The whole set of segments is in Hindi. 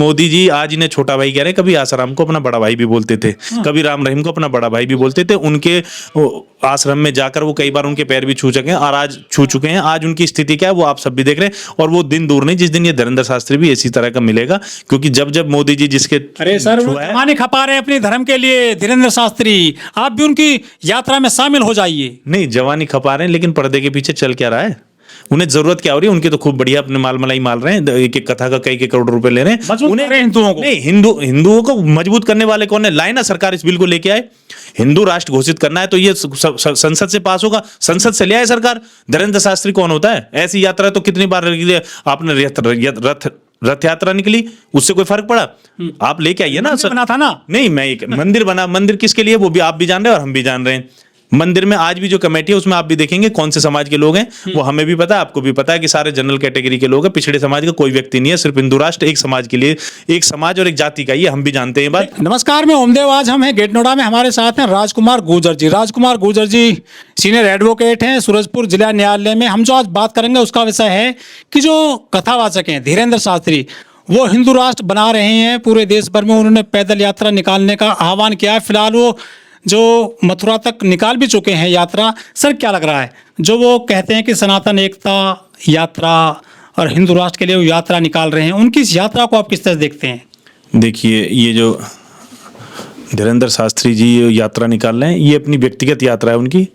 मोदी जी आज इन्हें छोटा भाई कह रहे हैं, कभी आसाराम को अपना बड़ा भाई भी बोलते थे, कभी राम रहीम को अपना बड़ा भाई भी बोलते थे। उनके आश्रम में जाकर वो कई बार उनके पैर भी छू चुके हैं और आज छू चुके हैं। आज उनकी स्थिति क्या है वो आप सब भी देख रहे हैं, और वो दिन दूर नहीं जिस दिन ये धीरेंद्र शास्त्री भी इसी तरह का मिलेगा, क्योंकि जब जब मोदी जी जिसके अरे सर, वो जमाने खपा रहे हैं अपने धर्म के लिए धीरेंद्र शास्त्री, आप भी उनकी यात्रा में शामिल हो जाइए। नहीं, जवानी खपा रहे हैं, लेकिन पर्दे के पीछे चल क्या रहा है? उन्हें जरूरत क्या हो रही है? उनके तो खूब बढ़िया अपने माल मलाई माल रहे हैं, एक एक कथा का कई करोड़ रुपए ले रहे हैं। उन्हें हिंदुओं को नहीं, हिंदुओं को मजबूत करने वाले कौन है? लाए ना सरकार इस बिल को लेके आए। हिंदू राष्ट्र घोषित करना है तो ये संसद से पास होगा, संसद से ले आए सरकार। धीरेंद्र शास्त्री कौन होता है? ऐसी यात्रा तो कितनी बार आपने रथ यात्रा निकली, उससे कोई फर्क पड़ा? आप लेके आइए ना। बना था ना। नहीं, मैं एक मंदिर बना, मंदिर किसके लिए वो भी आप भी जान रहे हैं और हम भी जान रहे हैं। मंदिर में आज भी जो कमेटी है उसमें आप भी देखेंगे कौन से समाज के लोग हैं, वो हमें भी पता है, आपको भी पता है कि सारे जनरल कैटेगरी के लोग हैं, पिछड़े समाज का कोई व्यक्ति नहीं है। सिर्फ हिंदू राष्ट्र एक समाज के लिए, एक समाज और एक जाति का, ये हम भी जानते हैं बात। नमस्कार, मैं ओमदेव। आज हम हैं गेट नोएडा में, हमारे साथ हैं राजकुमार गुर्जर जी। राजकुमार गुर्जर जी सीनियर एडवोकेट हैं सूरजपुर जिला न्यायालय में। हम जो आज बात करेंगे उसका विषय है कि जो कथावाचक हैं धीरेंद्र शास्त्री, वो हिंदू राष्ट्र बना रहे हैं पूरे देश भर में। उन्होंने पैदल यात्रा निकालने का आह्वान किया है। फिलहाल वो जो मथुरा तक निकाल भी चुके हैं यात्रा। सर, क्या लग रहा है जो वो कहते हैं कि सनातन एकता यात्रा और हिंदू राष्ट्र के लिए वो यात्रा निकाल रहे हैं, उनकी इस यात्रा को आप किस तरह देखते हैं? देखिए, ये जो धीरेंद्र शास्त्री जी यात्रा निकाल रहे हैं, ये अपनी व्यक्तिगत यात्रा है उनकी,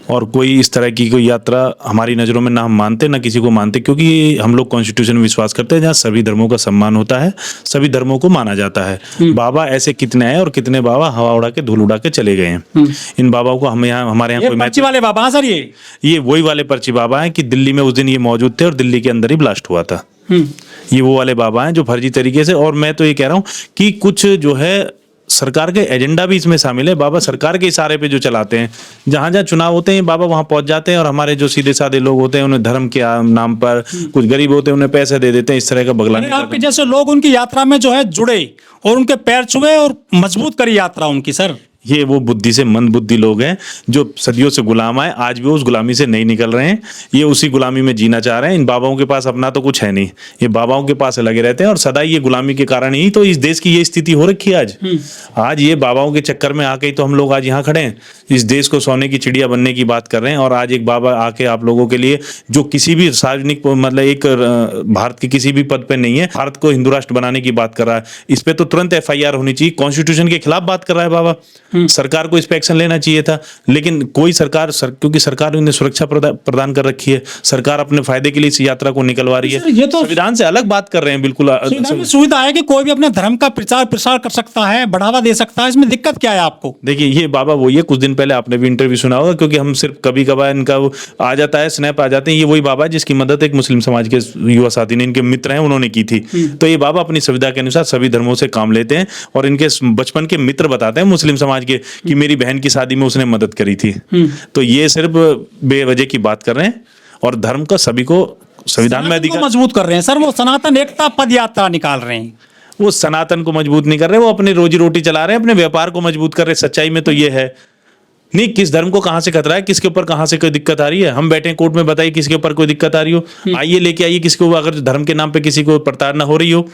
और कोई इस तरह की कोई यात्रा हमारी नज़रों में ना हम मानते ना किसी को मानते, क्योंकि हम लोग कॉन्स्टिट्यूशन में विश्वास करते हैं जहाँ सभी धर्मों का सम्मान होता है, सभी धर्मों को माना जाता है। बाबा ऐसे कितने हैं और कितने बाबा हवा उड़ा के धूल उड़ा के चले गए हैं। इन बाबाओं को हम यहाँ, हमारे यहाँ कोई पर्ची वाले बाबा सर, ये वही वाले पर्ची बाबा हैं कि दिल्ली में उस दिन ये मौजूद थे और दिल्ली के अंदर ही ब्लास्ट हुआ था। ये वो वाले बाबा हैं जो फर्जी तरीके से, और मैं तो ये कह रहा हूँ कि कुछ जो है सरकार के एजेंडा भी इसमें शामिल है। बाबा सरकार के इशारे पे जो चलाते हैं, जहां जहां चुनाव होते हैं बाबा वहां पहुंच जाते हैं, और हमारे जो सीधे साधे लोग होते हैं उन्हें धर्म के नाम पर, कुछ गरीब होते हैं उन्हें पैसे दे देते हैं, इस तरह का बगलाने। आपके जैसे लोग उनकी यात्रा में जो है जुड़े और उनके पैर छुए और मजबूत करी यात्रा उनकी। सर, ये वो बुद्धि से मंद बुद्धि लोग हैं जो सदियों से गुलाम आए, आज भी उस गुलामी से नहीं निकल रहे हैं। ये उसी गुलामी में जीना चाह रहे हैं। इन बाबाओं के पास अपना तो कुछ है नहीं, ये बाबाओं के पास लगे रहते हैं, और सदा ये गुलामी के कारण ही तो इस देश की ये स्थिति हो रखी है आज। आज ये बाबाओं के चक्कर में आके ही तो हम लोग आज यहाँ खड़े हैं, इस देश को सोने की चिड़िया बनने की बात कर रहे हैं। और आज एक बाबा आके आप लोगों के लिए, जो किसी भी सार्वजनिक मतलब एक भारत के किसी भी पद पे नहीं है, भारत को हिंदू राष्ट्र बनाने की बात कर रहा है, इस पे तो तुरंत FIR होनी चाहिए। कॉन्स्टिट्यूशन के खिलाफ बात कर रहा है बाबा, सरकार को इस पे एक्शन लेना चाहिए था, लेकिन कोई सरकार क्योंकि सरकार ने सुरक्षा प्रदान कर रखी है, सरकार अपने फायदे के लिए इस यात्रा को निकलवा रही है। ये तो संविधान से अलग बात कर रहे हैं बिल्कुल। सुविधा है कि कोई भी अपने धर्म का प्रचार प्रसार कर सकता है, बढ़ावा दे सकता है, इसमें दिक्कत क्या है आपको? देखिए, ये बाबा वो ये कुछ दिन पहले आपने भी इंटरव्यू सुना होगा, क्योंकि हम सिर्फ कभी कभार इनका आ जाता है, स्नैप आ जाते हैं। ये वही बाबा है जिसकी मदद एक मुस्लिम समाज के युवा साथी ने, इनके मित्र हैं, उन्होंने की थी। तो ये बाबा अपनी सुविधा के अनुसार सभी धर्मों से काम लेते हैं, और इनके बचपन के मित्र बताते हैं मुस्लिम समाज के कि मेरी बहन की शादी में उसने मदद करी थी। तो ये सिर्फ बेवजह की बात कर रहे हैं, और धर्म का सभी को संविधान में अधिकार मजबूत कर रहे हैं। सर, वो सनातन एकता पद यात्रा निकाल रहे हैं, वो सनातन को मजबूत नहीं कर रहे, वो अपनी रोजी रोटी चला रहे हैं, अपने व्यापार को मजबूत कर रहे हैं। सच्चाई में तो ये है नहीं, किस धर्म को कहां से खतरा है, किसके ऊपर कहां से कोई दिक्कत आ रही है। हम बैठे कोर्ट में, बताइए किसके ऊपर कोई दिक्कत आ रही हो, आइए लेके आइए किसको, अगर धर्म के नाम पे किसी को प्रताड़ना हो रही हो।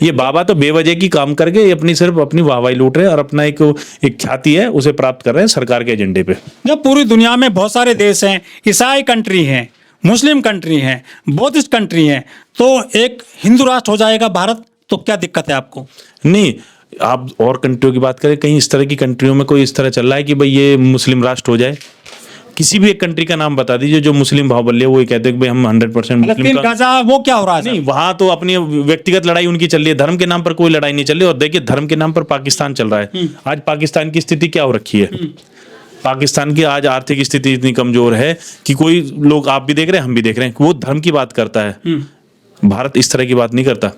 ये बाबा तो बेवजह की काम करके अपनी सिर्फ अपनी वाहवाही लूट रहे हैं, और अपना एक ख्याति है उसे प्राप्त कर रहे हैं सरकार के एजेंडे पे। जब पूरी दुनिया में बहुत सारे देश हैं, ईसाई कंट्री हैं, मुस्लिम कंट्री हैं, बौद्धिस्ट कंट्री हैं, तो एक हिंदू राष्ट्र हो जाएगा भारत, तो क्या दिक्कत है आपको? नहीं, आप और कंट्रियों की बात करें, कहीं इस तरह की कंट्रियों में कोई इस तरह चल रहा है कि भाई ये मुस्लिम राष्ट्र हो जाए? किसी भी एक कंट्री का नाम बता दीजिए जो मुस्लिम भावबल्य, वो ये कहते हैं कि भाई हम 100% मुस्लिम गाजा, वो क्या हो रहा है? नहीं, वहां तो अपनी व्यक्तिगत लड़ाई उनकी चल रही है, धर्म के नाम पर कोई लड़ाई नहीं चल रही। और देखिए, धर्म के नाम पर पाकिस्तान चल रहा है। आज पाकिस्तान की स्थिति क्या हो रखी है? पाकिस्तान की आज आर्थिक स्थिति इतनी कमजोर है कि कोई लोग, आप भी देख रहे हैं, हम भी देख रहे हैं, वो धर्म की बात करता है। भारत इस तरह की बात नहीं करता,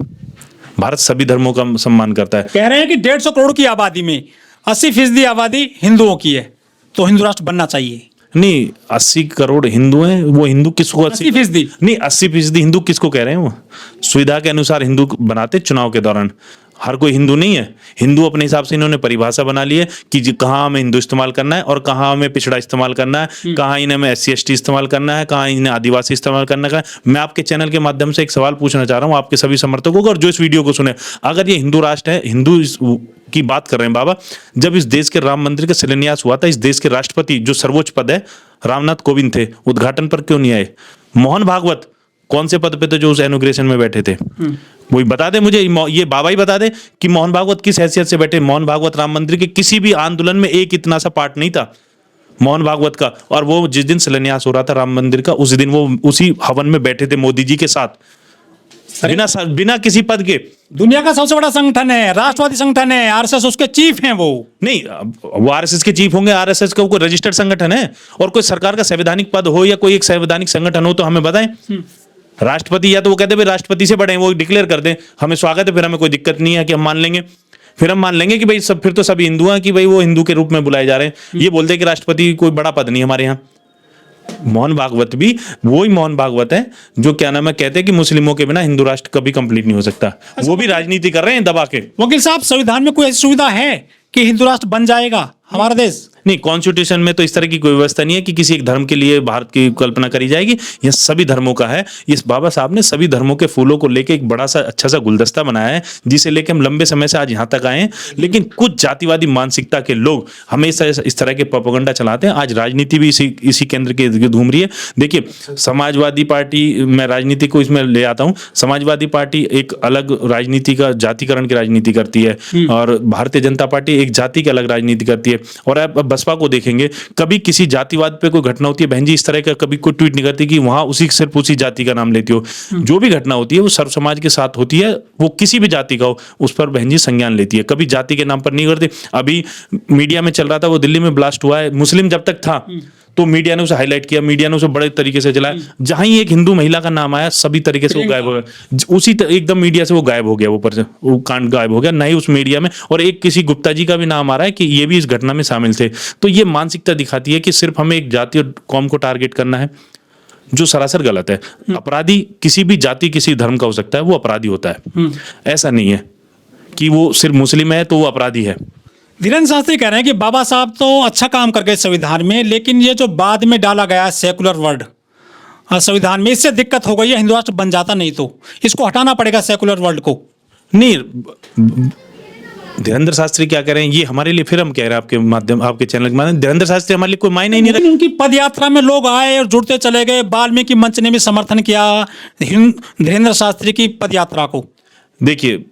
भारत सभी धर्मों का सम्मान करता है। कह रहे हैं कि 150 करोड़ की आबादी में 80% आबादी हिंदुओं की है, तो हिंदू राष्ट्र बनना चाहिए। नहीं, 80 करोड़ हिंदू हैं, वो हिंदू किसको 80%? नहीं, 80% हिंदू किसको कह रहे हैं? वो सुविधा के अनुसार हिंदू बनाते चुनाव के दौरान। हर कोई हिंदू नहीं है। हिंदू अपने हिसाब से इन्होंने परिभाषा बना ली है कि कहाँ हमें हिंदू इस्तेमाल करना है और कहाँ हमें पिछड़ा इस्तेमाल करना है, कहाँ इन्हें हमें SC ST इस्तेमाल करना है, कहाँ इन्हें आदिवासी इस्तेमाल करना है। मैं आपके चैनल के माध्यम से एक सवाल पूछना चाह रहा हूँ आपके सभी समर्थकों को और जो इस वीडियो को सुने, अगर ये हिंदू राष्ट्र है, हिंदू की बात कर रहे हैं बाबा, जब इस देश के राम मंदिर का शिलान्यास हुआ था, इस देश के राष्ट्रपति जो सर्वोच्च पद है रामनाथ कोविंद थे, उद्घाटन पर क्यों नहीं आए? मोहन भागवत कौन से पद पे थे जो उस इनॉग्रेशन में बैठे थे? वही बता दे मुझे, ये बाबा ही बता दे कि मोहन भागवत किस हैसियत से बैठे। मोहन भागवत राम मंदिर के किसी भी आंदोलन में एक इतना सा पार्ट नहीं था मोहन भागवत का। और वो जिस दिन शिलान्यास हो रहा था राम मंदिर का, उस दिन वो उसी हवन में बैठे थे मोदी जी के साथ, बिना किसी पद के। दुनिया का सबसे बड़ा संगठन है, राष्ट्रवादी संगठन है, RSS उसके चीफ हैं वो। नहीं, वो RSS के चीफ होंगे, RSS का कोई रजिस्टर्ड संगठन है और कोई सरकार का संवैधानिक पद हो या कोई एक संवैधानिक संगठन हो तो हमें बताएं। राष्ट्रपति या तो वो कहते हैं राष्ट्रपति से बड़े हैं, वो डिक्लेयर कर दें हमें स्वागत है, फिर हमें कोई दिक्कत नहीं है कि हम मान लेंगे, फिर हम मान लेंगे कि भाई सब, फिर तो सभी हिंदू हैं कि भाई वो हिंदू के रूप में बुलाए जा रहे हैं। ये बोलते हैं कि राष्ट्रपति कोई बड़ा पद नहीं हमारे यहाँ। मोहन भागवत भी वही मोहन भागवत है जो क्या नाम है कहते हैं कि मुस्लिमों के बिना हिंदू राष्ट्र कभी कंप्लीट नहीं हो सकता। वो भी राजनीति कर रहे हैं दबा के। वकील साहब, संविधान में कोई ऐसी सुविधा है कि हिंदू राष्ट्र बन जाएगा हमारा देश? नहीं, कॉन्स्टिट्यूशन में तो इस तरह की कोई व्यवस्था नहीं है कि किसी एक धर्म के लिए भारत की कल्पना करी जाएगी। यह सभी धर्मों का है। इस बाबा साहब ने सभी धर्मों के फूलों को लेके एक बड़ा सा अच्छा सा गुलदस्ता बनाया है जिसे लेके हम लंबे समय से आज यहाँ तक आए हैं। लेकिन कुछ जातिवादी मानसिकता के लोग हमेशा इस तरह के प्रोपेगेंडा चलाते हैं। आज राजनीति भी इसी केंद्र के इर्द गिर्द घूम रही है। देखिए, समाजवादी पार्टी, मैं राजनीति को इसमें ले आता हूँ, समाजवादी पार्टी एक अलग राजनीति का जातिकरण की राजनीति करती है और भारतीय जनता पार्टी एक जाति की अलग राजनीति करती है। और आप बसपा को देखेंगे, कभी किसी जातिवाद पे कोई घटना होती है, बहन जी इस तरह का कभी कोई ट्वीट नहीं करती कि वहां सिर्फ उसी जाति का नाम लेती हो। जो भी घटना होती है वो सर्व समाज के साथ होती है, वो किसी भी जाति का हो उस पर बहन जी संज्ञान लेती है, कभी जाति के नाम पर नहीं करती। अभी मीडिया में चल रहा था, वो दिल्ली में ब्लास्ट हुआ है, मुस्लिम जब तक था तो मीडिया ने उसे हाईलाइट किया, मीडिया ने उसे बड़े तरीके से चलाया। जहां ही एक हिंदू महिला का नाम आया सभी तरीके से वो गायब हो गया, एकदम मीडिया से वो गायब हो गया, ऊपर से वो कांड गायब हो गया, ना ही उस मीडिया में। और एक किसी गुप्ता जी का भी नाम आ रहा है कि ये भी इस घटना में शामिल थे। तो ये मानसिकता दिखाती है कि सिर्फ हमें एक जाति और कौम को टारगेट करना है, जो सरासर गलत है। अपराधी किसी भी जाति किसी धर्म का हो सकता है, वो अपराधी होता है। ऐसा नहीं है कि वो सिर्फ मुस्लिम है तो वो अपराधी है। धीरेन्द्र शास्त्री कह रहे हैं कि बाबा साहब तो अच्छा काम कर गए संविधान में, लेकिन ये जो बाद में डाला गया सेकुलर वर्ड संविधान में, इससे दिक्कत हो गई है। हिंदू राष्ट्र बन जाता नहीं तो इसको हटाना पड़ेगा सेकुलर वर्ड को। नहीं, धीरेन्द्र शास्त्री क्या कह रहे हैं ये हमारे लिए, फिर हम कह रहे हैं आपके माध्यम, आपके चैनल के माध्यम, धीरेन्द्र शास्त्री हमारे लिए कोई मायने ही नहीं रखते। उनकी पद यात्रा में लोग आए और जुड़ते चले गए। वाल्मीकि मंच ने भी समर्थन किया धीरेन्द्र शास्त्री की पद यात्रा को। देखिए,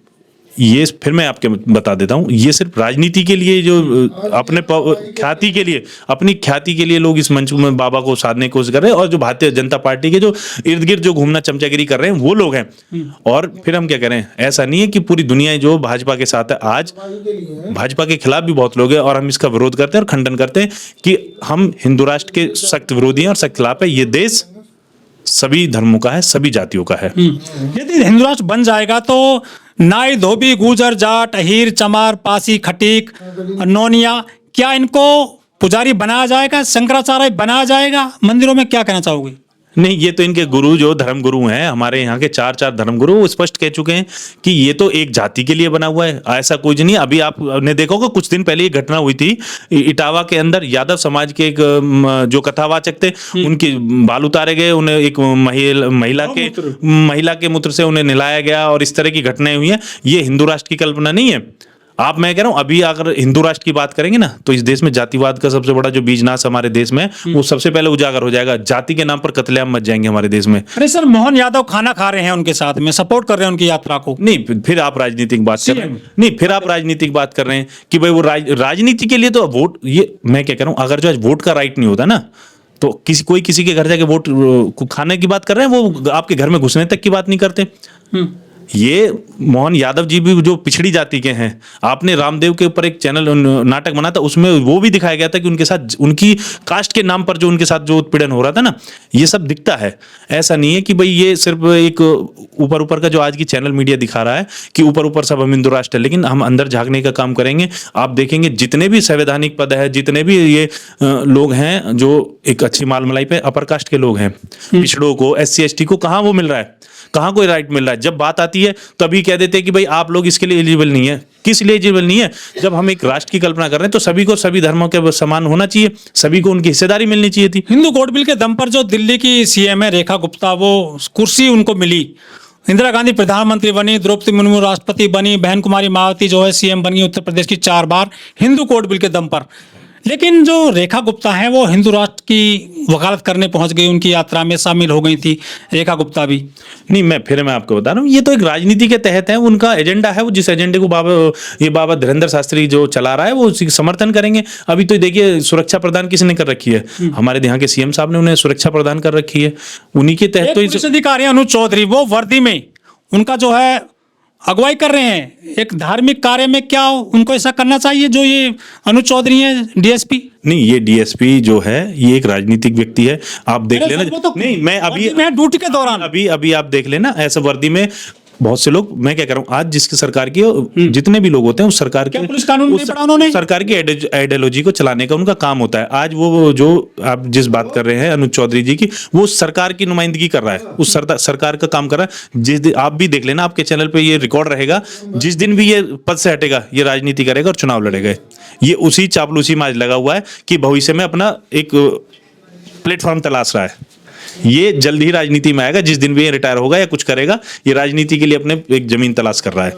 ये फिर मैं आपके बता देता हूं, ये सिर्फ राजनीति के लिए, जो अपने ख्याति के लिए, अपनी ख्याति के लिए लोग इस मंच में बाबा को साधने की कोशिश कर रहे हैं। और जो भारतीय जनता पार्टी के जो इर्द गिर्द जो घूमना चमचागिरी कर रहे हैं वो लोग हैं। और फिर हम क्या करें, ऐसा नहीं है कि पूरी दुनिया जो भाजपा के साथ है, आज भाजपा के खिलाफ भी बहुत लोग हैं और हम इसका विरोध करते हैं और खंडन करते हैं कि हम हिंदू राष्ट्र के सख्त विरोधी हैं और सख्त खिलाफ है। ये देश सभी धर्मों का है, सभी जातियों का है। यदि हिंदू राष्ट्र बन जाएगा तो नाई, धोबी, गुर्जर, जाट, अहीर, चमार, पासी, खटीक, नोनिया, क्या इनको पुजारी बनाया जाएगा, शंकराचार्य बनाया जाएगा मंदिरों में? क्या कहना चाहोगे? नहीं, ये तो इनके गुरु जो धर्म गुरु हैं, हमारे यहाँ के चार धर्म गुरु, वो स्पष्ट कह चुके हैं कि ये तो एक जाति के लिए बना हुआ है, ऐसा कुछ नहीं। अभी आपने देखा होगा कुछ दिन पहले ये घटना हुई थी इटावा के अंदर, यादव समाज के एक जो कथावाचक थे उनके बाल उतारे गए, उन्हें एक महिला के मूत्र से उन्हें नहलाया गया और इस तरह की घटनाएं हुई हैं। ये हिंदू राष्ट्र की कल्पना नहीं है। आप, मैं कह रहा हूं, अभी अगर हिंदू राष्ट्र की बात करेंगे ना तो इस देश में जातिवाद का सबसे बड़ा जो बीजनाश हमारे देश में वो सबसे पहले उजागर हो जाएगा। जाति के नाम पर कत्लेआम मच जाएंगे हमारे देश में। अरे सर, मोहन यादव खाना खा रहे हैं उनके साथ में, सपोर्ट कर रहे हैं उनकी यात्रा को। नहीं, फिर आप राजनीतिक बात कर रहे हैं। नहीं, फिर आप राजनीतिक बात कर रहे हैं कि भाई वो राजनीति के लिए तो वोट, ये मैं क्या कह रहा हूं, अगर जो आज वोट का राइट नहीं होता ना तो कोई किसी के घर जाके वोट खाने की बात कर रहे हैं, वो आपके घर में घुसने तक की बात नहीं करते। ये मोहन यादव जी भी जो पिछड़ी जाति के हैं, आपने रामदेव के ऊपर एक चैनल नाटक बना था, उसमें वो भी दिखाया गया था कि उनके साथ, उनकी कास्ट के नाम पर जो उनके साथ जो उत्पीड़न हो रहा था ना, ये सब दिखता है। ऐसा नहीं है कि भाई ये सिर्फ एक ऊपर का जो आज की चैनल मीडिया दिखा रहा है कि ऊपर सब हम हिंदू राष्ट्र है, लेकिन हम अंदर झांकने का काम करेंगे। आप देखेंगे जितने भी संवैधानिक पद है, जितने भी ये लोग हैं जो एक अच्छी माल मलाई पे अपर कास्ट के लोग हैं, पिछड़ों को, SC ST को कहाँ वो मिल रहा है, कहाँ कोई राइट मिल रहा है? जब बात आती है तभी कह देते हैं कि भाई आप लोग इसके लिए एलिजिबल नहीं है। किस लिए एलिजिबल नहीं है? जब हम एक राष्ट्र की कल्पना कर रहे हैं तो सभी को सभी धर्मों के समान होना चाहिए, सभी को उनकी हिस्सेदारी मिलनी चाहिए थी। हिंदू कोड बिल के दम पर जो दिल्ली की सीएम है रेखा गुप्ता, वो कुर्सी उनको मिली, इंदिरा गांधी प्रधानमंत्री बनी, द्रौपदी मुर्मू राष्ट्रपति बनी, बहन कुमारी मायावती जो है सीएम बनी उत्तर प्रदेश की 4 बार हिंदू कोड बिल के दम पर। लेकिन जो रेखा गुप्ता है वो हिंदू राष्ट्र की वकालत करने पहुंच गई, उनकी यात्रा में शामिल हो गई थी रेखा गुप्ता भी। नहीं, मैं आपको बता रहा हूँ, ये तो एक राजनीति के तहत है, उनका एजेंडा है, वो जिस एजेंडे को बाबा धीरेन्द्र शास्त्री जो चला रहा है वो उसी का समर्थन करेंगे। अभी तो देखिए सुरक्षा प्रदान किसने कर रखी है? हमारे यहाँ के सीएम साहब ने उन्हें सुरक्षा प्रदान कर रखी है, उन्हीं के तहत। तो पुलिस अधिकारी अनुज चौधरी वो वर्दी में उनका जो है अगुवाई कर रहे हैं एक धार्मिक कार्य में, क्या उनको ऐसा करना चाहिए जो ये अनुज चौधरी हैं डीएसपी? नहीं, ये डीएसपी जो है ये एक राजनीतिक व्यक्ति है, आप देख लेना। नहीं, मैं अभी ड्यूटी के दौरान अभी आप देख लेना, ऐसा वर्दी में बहुत से लोग, मैं क्या कह रहा हूँ, आज जिसकी सरकार की जितने भी लोग होते हैं उस सरकार के, पुलिस कानून नहीं पढ़ा उन्होंने, सरकार की आइडियोलॉजी को चलाने का उनका काम होता है। आज वो जो आप जिस बात कर रहे हैं अनुज चौधरी जी की, वो सरकार की नुमाइंदगी कर रहा है, उस सरकार का काम कर रहा है। जिस दिन आप भी देख लेना, आपके चैनल पे ये रिकॉर्ड रहेगा, जिस दिन भी ये पद से हटेगा ये राजनीति करेगा और चुनाव लड़ेगा। ये उसी चापलूसी में आज लगा हुआ है कि भविष्य में अपना एक प्लेटफॉर्म तलाश रहा है। ये जल्द ही राजनीति में आएगा, जिस दिन भी ये रिटायर होगा या कुछ करेगा, ये राजनीति के लिए अपने एक जमीन तलाश कर रहा है।